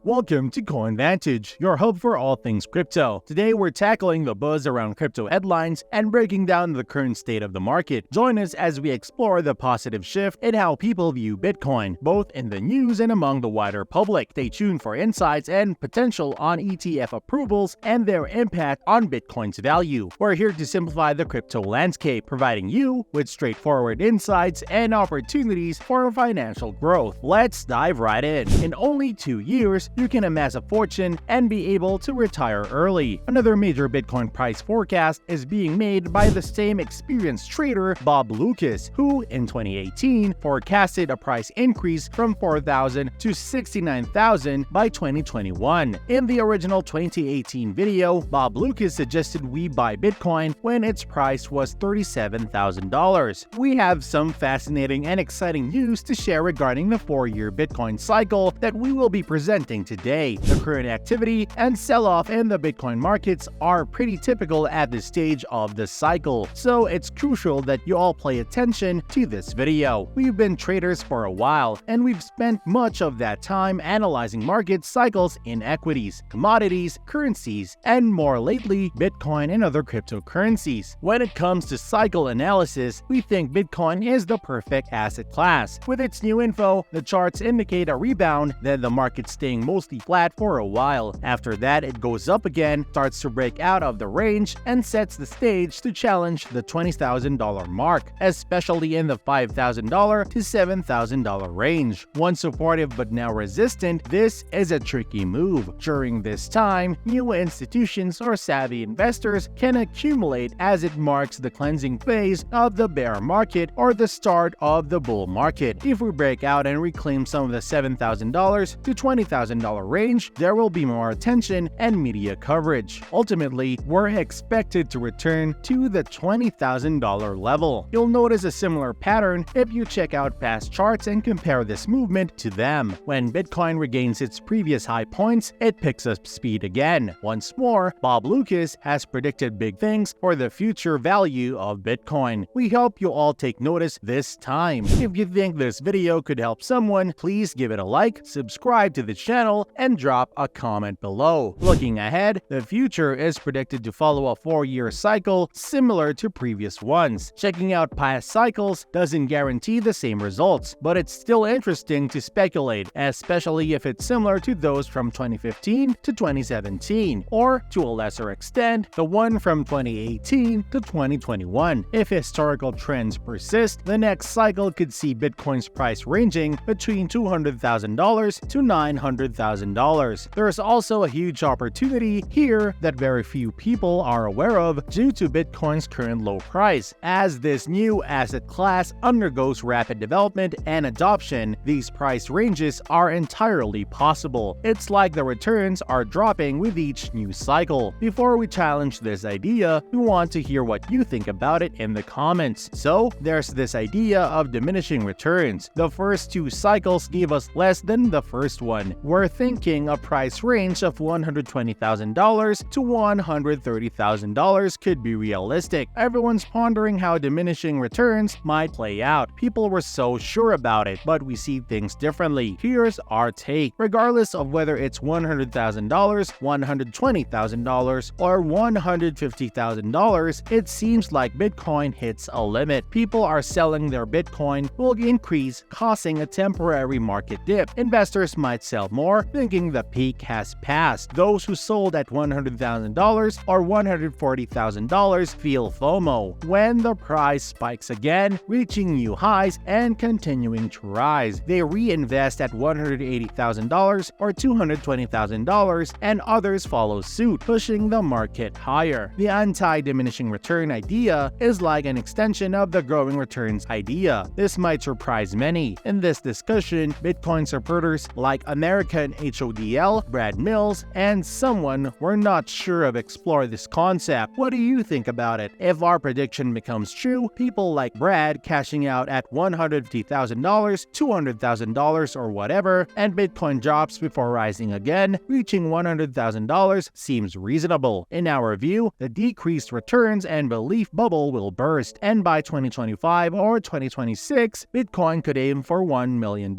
Welcome to Coin Vantage, your hub for all things crypto. Today we're tackling the buzz around crypto headlines and breaking down the current state of the market. Join us as we explore the positive shift in how people view Bitcoin, both in the news and among the wider public. Stay tuned for insights and potential on ETF approvals and their impact on Bitcoin's value. We're here to simplify the crypto landscape, providing you with straightforward insights and opportunities for financial growth. Let's dive right in. In only 2 years, you can amass a fortune and be able to retire early. Another major Bitcoin price forecast is being made by the same experienced trader, Bob Loukas, who in 2018 forecasted a price increase from $4,000 to $69,000 by 2021. In the original 2018 video, Bob Loukas suggested we buy Bitcoin when its price was $37,000. We have some fascinating and exciting news to share regarding the 4-year Bitcoin cycle that we will be presenting today. The current activity and sell-off in the Bitcoin markets are pretty typical at this stage of the cycle, so it's crucial that you all pay attention to this video. We've been traders for a while, and we've spent much of that time analyzing market cycles in equities, commodities, currencies, and more lately, Bitcoin and other cryptocurrencies. When it comes to cycle analysis, we think Bitcoin is the perfect asset class. With its new info, the charts indicate a rebound, then the market staying mostly flat for a while. After that, it goes up again, starts to break out of the range, and sets the stage to challenge the $20,000 mark, especially in the $5,000 to $7,000 range. Once supportive but now resistant, this is a tricky move. During this time, new institutions or savvy investors can accumulate as it marks the cleansing phase of the bear market or the start of the bull market. If we break out and reclaim some of the $7,000 to $20,000 range, there will be more attention and media coverage. Ultimately, we're expected to return to the $20,000 level. You'll notice a similar pattern if you check out past charts and compare this movement to them. When Bitcoin regains its previous high points, it picks up speed again. Once more, Bob Loukas has predicted big things for the future value of Bitcoin. We hope you all take notice this time. If you think this video could help someone, please give it a like, subscribe to the channel, and drop a comment below. Looking ahead, the future is predicted to follow a 4-year cycle similar to previous ones. Checking out past cycles doesn't guarantee the same results, but it's still interesting to speculate, especially if it's similar to those from 2015 to 2017, or to a lesser extent, the one from 2018 to 2021. If historical trends persist, the next cycle could see Bitcoin's price ranging between $200,000 to $900,000. There's also a huge opportunity here that very few people are aware of due to Bitcoin's current low price. As this new asset class undergoes rapid development and adoption, these price ranges are entirely possible. It's like the returns are dropping with each new cycle. Before we challenge this idea, we want to hear what you think about it in the comments. So, there's this idea of diminishing returns. The first 2 cycles gave us less than the first one. We're thinking a price range of $120,000 to $130,000 could be realistic. Everyone's pondering how diminishing returns might play out. People were so sure about it, but we see things differently. Here's our take. Regardless of whether it's $100,000, $120,000, or $150,000, it seems like Bitcoin hits a limit. People are selling their Bitcoin will increase, causing a temporary market dip. Investors might sell more, thinking the peak has passed. Those who sold at $100,000 or $140,000 feel FOMO when the price spikes again, reaching new highs and continuing to rise. They reinvest at $180,000 or $220,000, and others follow suit, pushing the market higher. The anti-diminishing return idea is like an extension of the growing returns idea. This might surprise many. In this discussion, Bitcoin supporters like American HODL, Brad Mills, and someone we're not sure of explore this concept. What do you think about it? If our prediction becomes true, people like Brad cashing out at $150,000, $200,000, or whatever, and Bitcoin drops before rising again, reaching $100,000 seems reasonable. In our view, the decreased returns and belief bubble will burst, and by 2025 or 2026, Bitcoin could aim for $1 million.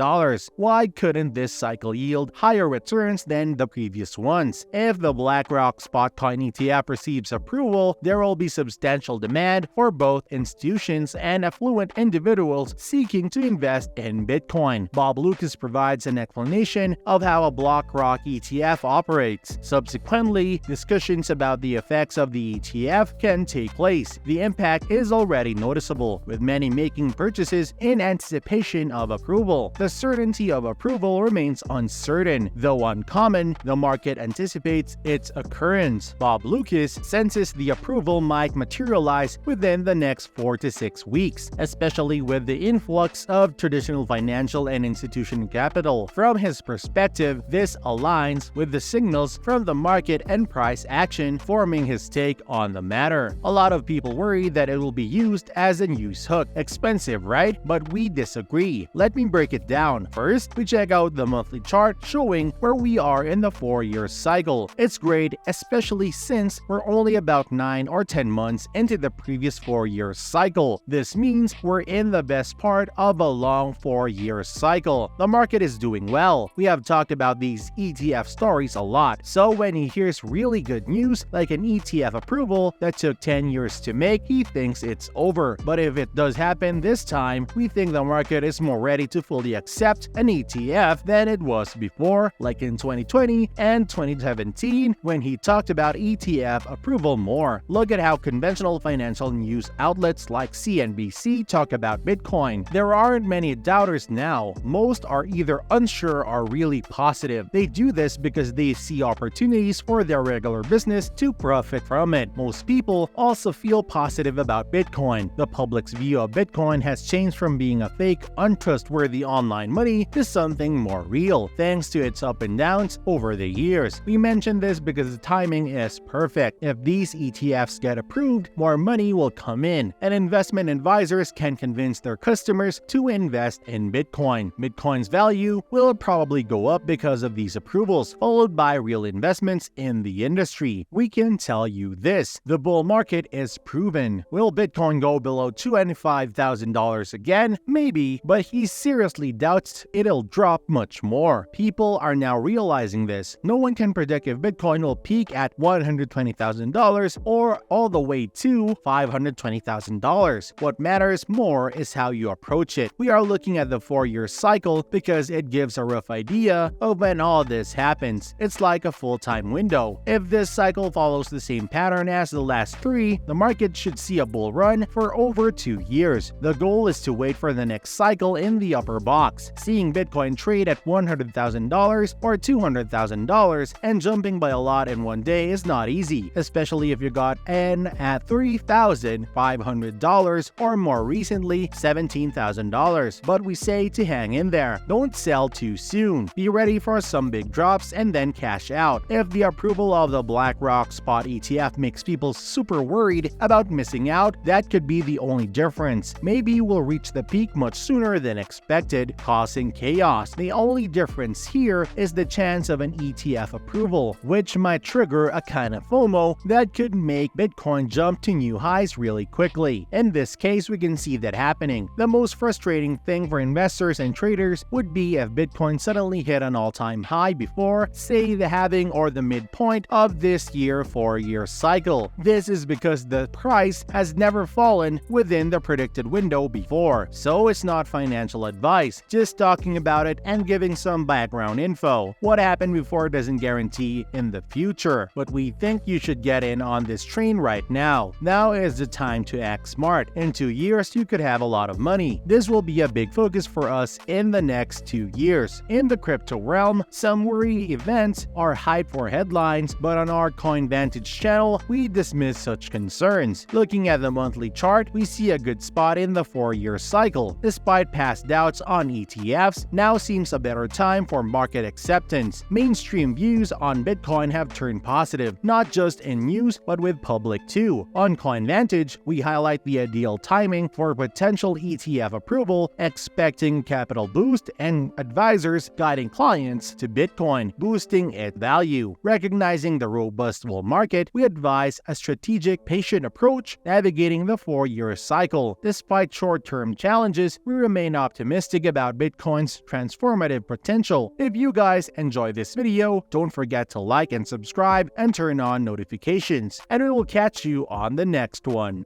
Why couldn't this cycle yield higher returns than the previous ones. If the Black Rock Spot Coin ETF receives approval, there will be substantial demand for both institutions and affluent individuals seeking to invest in Bitcoin. Bob Lucas provides an explanation of how a Black Rock ETF operates. Subsequently, discussions about the effects of the ETF can take place. The impact is already noticeable, with many making purchases in anticipation of approval. The certainty of approval remains uncertain. Though uncommon, the market anticipates its occurrence. Bob Lucas senses the approval might materialize within the next 4 to 6 weeks, especially with the influx of traditional financial and institutional capital. From his perspective, this aligns with the signals from the market and price action, forming his take on the matter. A lot of people worry that it will be used as a news hook. Expensive, right? But we disagree. Let me break it down. First, we check out the monthly chart showing where we are in the 4-year cycle. It's great, especially since we're only about 9 or 10 months into the previous 4-year cycle. This means we're in the best part of a long 4-year cycle. The market is doing well. We have talked about these ETF stories a lot, so when he hears really good news like an ETF approval that took 10 years to make, he thinks it's over. But if it does happen this time, we think the market is more ready to fully accept an ETF than it was before, like in 2020 and 2017 when he talked about ETF approval more. Look at how conventional financial news outlets like CNBC talk about Bitcoin. There aren't many doubters now. Most are either unsure or really positive. They do this because they see opportunities for their regular business to profit from it. Most people also feel positive about Bitcoin. The public's view of Bitcoin has changed from being a fake, untrustworthy online money to something more real, thanks to its up and downs over the years. We mention this because the timing is perfect. If these ETFs get approved, more money will come in, and investment advisors can convince their customers to invest in Bitcoin. Bitcoin's value will probably go up because of these approvals, followed by real investments in the industry. We can tell you this: the bull market is proven. Will Bitcoin go below $25,000 again? Maybe, but he seriously doubts it'll drop much more. People are now realizing this. No one can predict if Bitcoin will peak at $120,000 or all the way to $520,000. What matters more is how you approach it. We are looking at the 4-year cycle because it gives a rough idea of when all this happens. It's like a full-time window. If this cycle follows the same pattern as the last 3, the market should see a bull run for over 2 years. The goal is to wait for the next cycle in the upper box. Seeing Bitcoin trade at $100,000 or $200,000 and jumping by a lot in one day is not easy, especially if you got in at $3,500 or more recently $17,000. But we say to hang in there. Don't sell too soon. Be ready for some big drops and then cash out. If the approval of the Black Rock Spot ETF makes people super worried about missing out, that could be the only difference. Maybe we'll reach the peak much sooner than expected, causing chaos. The only difference here is the chance of an ETF approval, which might trigger a kind of FOMO that could make Bitcoin jump to new highs really quickly. In this case, we can see that happening. The most frustrating thing for investors and traders would be if Bitcoin suddenly hit an all-time high before, say, the halving or the midpoint of this year 4-year cycle. This is because the price has never fallen within the predicted window before, so it's not financial advice, just talking about it and giving some background info. What happened before doesn't guarantee in the future, but we think you should get in on this train right now. Now is the time to act smart. In 2 years, you could have a lot of money. This will be a big focus for us in the next 2 years. In the crypto realm, some worry events are hype for headlines, but on our Coin Vantage channel, we dismiss such concerns. Looking at the monthly chart, we see a good spot in the 4-year cycle. Despite past doubts on ETFs, now seems a better time for market acceptance. Mainstream views on Bitcoin have turned positive, not just in news, but with public too. On Coin Vantage, we highlight the ideal timing for potential ETF approval, expecting capital boost and advisors guiding clients to Bitcoin, boosting its value. Recognizing the robust bull market, we advise a strategic, patient approach navigating the 4-year cycle. Despite short-term challenges, we remain optimistic about Bitcoin's transformative potential. If you guys enjoyed this video, don't forget to like and subscribe and turn on notifications, and we will catch you on the next one.